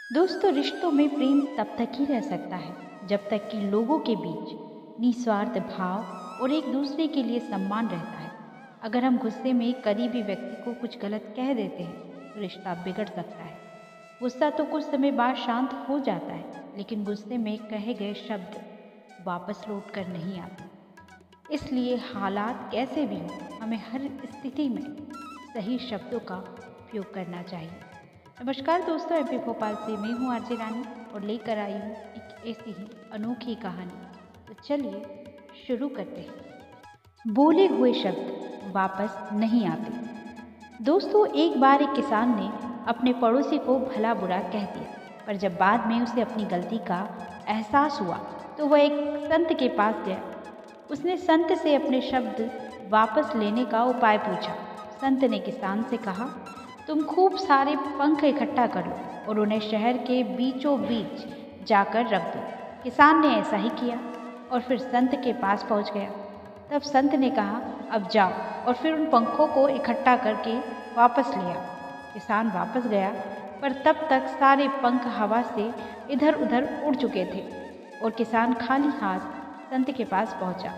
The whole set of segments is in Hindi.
दोस्तों, रिश्तों में प्रेम तब तक ही रह सकता है जब तक कि लोगों के बीच निस्वार्थ भाव और एक दूसरे के लिए सम्मान रहता है। अगर हम गुस्से में करीबी व्यक्ति को कुछ गलत कह देते हैं तो रिश्ता बिगड़ सकता है। गुस्सा तो कुछ समय बाद शांत हो जाता है, लेकिन गुस्से में कहे गए शब्द वापस लौट कर नहीं आते। इसलिए हालात कैसे भी हों, हमें हर स्थिति में सही शब्दों का उपयोग करना चाहिए। नमस्कार दोस्तों, एमपी भोपाल से मैं हूँ आरजे रानी और लेकर आई हूँ एक ऐसी ही अनोखी कहानी। तो चलिए शुरू करते हैं। बोले हुए शब्द वापस नहीं आते। दोस्तों, एक बार एक किसान ने अपने पड़ोसी को भला बुरा कह दिया, पर जब बाद में उसे अपनी गलती का एहसास हुआ तो वह एक संत के पास गया। उसने संत से अपने शब्द वापस लेने का उपाय पूछा। संत ने किसान से कहा, तुम खूब सारे पंख इकट्ठा कर लो और उन्हें शहर के बीचों बीच जाकर रख दो। किसान ने ऐसा ही किया और फिर संत के पास पहुंच गया। तब संत ने कहा, अब जाओ और फिर उन पंखों को इकट्ठा करके वापस ले आओ। किसान वापस गया, पर तब तक सारे पंख हवा से इधर उधर उड़ चुके थे और किसान खाली हाथ संत के पास पहुंचा।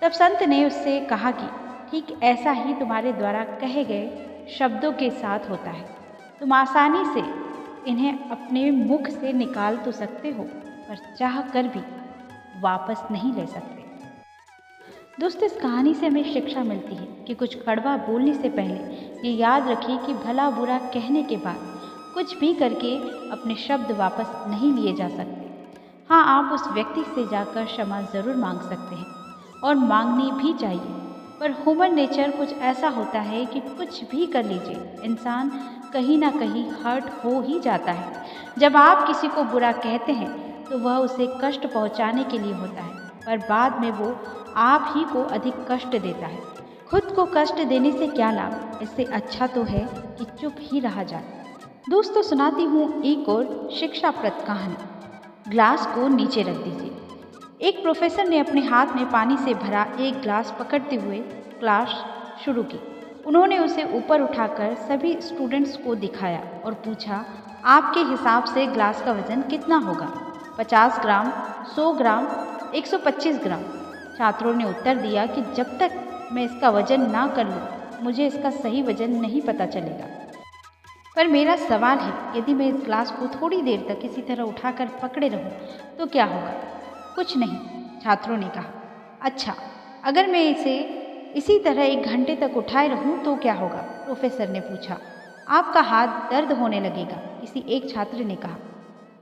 तब संत ने उससे कहा कि ठीक ऐसा ही तुम्हारे द्वारा कहे गए शब्दों के साथ होता है। तुम आसानी से इन्हें अपने मुख से निकाल तो सकते हो, पर चाह कर भी वापस नहीं ले सकते। दोस्तों, इस कहानी से हमें शिक्षा मिलती है कि कुछ कड़वा बोलने से पहले ये याद रखिए कि भला बुरा कहने के बाद कुछ भी करके अपने शब्द वापस नहीं लिए जा सकते। हाँ, आप उस व्यक्ति से जाकर क्षमा ज़रूर मांग सकते हैं और मांगनी भी चाहिए, पर ह्यूमन नेचर कुछ ऐसा होता है कि कुछ भी कर लीजिए, इंसान कहीं ना कहीं हर्ट हो ही जाता है। जब आप किसी को बुरा कहते हैं तो वह उसे कष्ट पहुंचाने के लिए होता है, पर बाद में वो आप ही को अधिक कष्ट देता है। खुद को कष्ट देने से क्या लाभ? इससे अच्छा तो है कि चुप ही रहा जाए। दोस्तों, सुनाती हूँ एक और शिक्षाप्रद कहानी। ग्लास को नीचे रख दीजिए। एक प्रोफेसर ने अपने हाथ में पानी से भरा एक ग्लास पकड़ते हुए क्लास शुरू की। उन्होंने उसे ऊपर उठाकर सभी स्टूडेंट्स को दिखाया और पूछा, आपके हिसाब से ग्लास का वजन कितना होगा? 50 ग्राम, 100 ग्राम, 125 ग्राम। छात्रों ने उत्तर दिया कि जब तक मैं इसका वजन ना कर लूँ, मुझे इसका सही वजन नहीं पता चलेगा। पर मेरा सवाल है, यदि मैं इस ग्लास को थोड़ी देर तक इसी तरह उठाकर पकड़े रहूँ तो क्या होगा? कुछ नहीं, छात्रों ने कहा। अच्छा, अगर मैं इसे इसी तरह 1 घंटे तक उठाए रहूं तो क्या होगा? प्रोफेसर ने पूछा। आपका हाथ दर्द होने लगेगा, किसी एक छात्र ने कहा।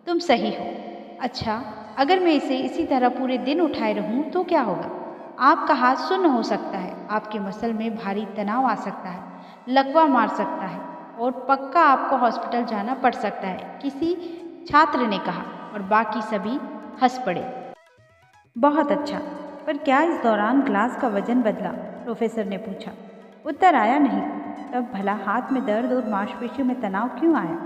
तुम सही हो। अच्छा, अगर मैं इसे इसी तरह पूरे दिन उठाए रहूं तो क्या होगा? आपका हाथ सुन्न हो सकता है, आपके मसल में भारी तनाव आ सकता है, लकवा मार सकता है और पक्का आपको हॉस्पिटल जाना पड़ सकता है, किसी छात्र ने कहा और बाकी सभी हंस पड़े। बहुत अच्छा, पर क्या इस दौरान ग्लास का वजन बदला? प्रोफेसर ने पूछा। उत्तर आया नहीं। तब भला हाथ में दर्द और मांसपेशियों में तनाव क्यों आया?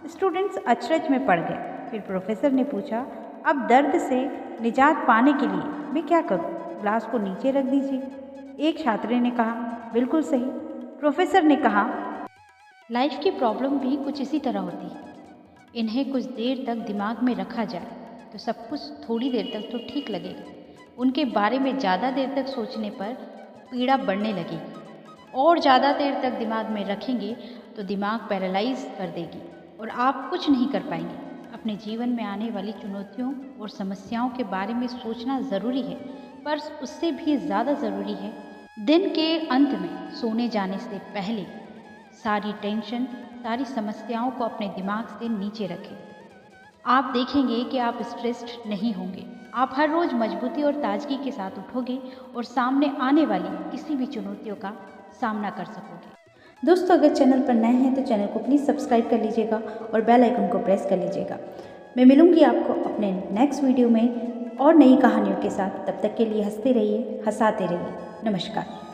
स्टूडेंट्स अचरज में पड़ गए। फिर प्रोफेसर ने पूछा, अब दर्द से निजात पाने के लिए मैं क्या करूं? ग्लास को नीचे रख दीजिए। एक छात्र ने कहा, बिल्कुल सही। प्रोफेसर ने कहा, लाइफ की प्रॉब्लम भी कुछ इसी तरह होती है। इन्हें कुछ देर तक दिमाग में रखा जाए तो सब कुछ थोड़ी देर तक तो ठीक लगेगा, उनके बारे में ज़्यादा देर तक सोचने पर पीड़ा बढ़ने लगेगी और ज़्यादा देर तक दिमाग में रखेंगे तो दिमाग पैरालाइज कर देगी और आप कुछ नहीं कर पाएंगे। अपने जीवन में आने वाली चुनौतियों और समस्याओं के बारे में सोचना ज़रूरी है, पर उससे भी ज़्यादा ज़रूरी है दिन के अंत में सोने जाने से पहले सारी टेंशन, सारी समस्याओं को अपने दिमाग से नीचे रखें। आप देखेंगे कि आप स्ट्रेस्ड नहीं होंगे। आप हर रोज़ मजबूती और ताजगी के साथ उठोगे और सामने आने वाली किसी भी चुनौतियों का सामना कर सकोगे। दोस्तों, अगर चैनल पर नए हैं तो चैनल को प्लीज़ सब्सक्राइब कर लीजिएगा और बेल आइकन को प्रेस कर लीजिएगा। मैं मिलूंगी आपको अपने नेक्स्ट वीडियो में और नई कहानियों के साथ। तब तक के लिए हंसते रहिए, हंसाते रहिए। नमस्कार।